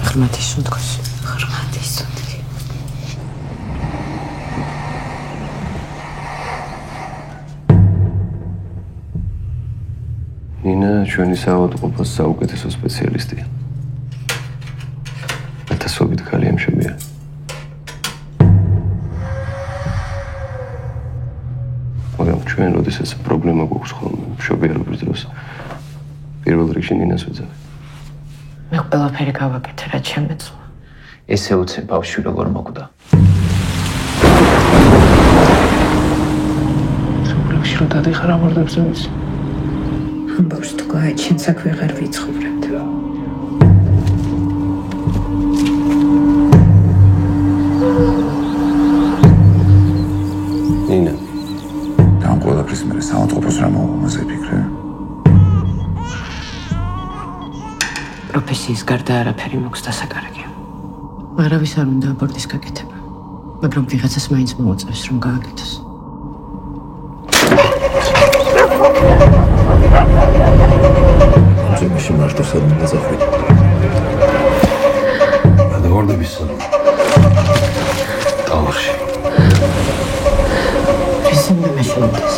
ღრმათი სუნთქოს. ღრმათი სუნთქი. ნინა ჩვენი საავადმყოფოს საუკეთესო სპეციალისტია. ათასობით ქალი ემშებია. მაგრამ ჩვენ როდესაც პრობლემა გვაქვს ხოლმე მშობიარობის დროს პირველ რიგში ნინას ვეძახი. მე ყველაფერი გავაკეთე, რაც შემეძლო. ესე უცებ ბავშვი როგორ მოკვდა. სულ რო დადიხარ ამორდებს იმის. ბავშვს თუ გააჩენს აქ ვეღარ ვიცხოვრებთ. ნინა ამ ყველაფრის მერე საავადმყოფოს რა მომაზე ფიქრე? პროფესიის გარდა არაფერი მოქვს დასაკარგე. არავის არ უნდა აბორტის გაკეთება, მაგრამ ვიღაცას მაინც მოუწევს რომ გააკეთოს. ამჟამში მარტო სადმე დაწახვით. გადავარდების სალონი. ტალახში. ისინი მეშინდეს.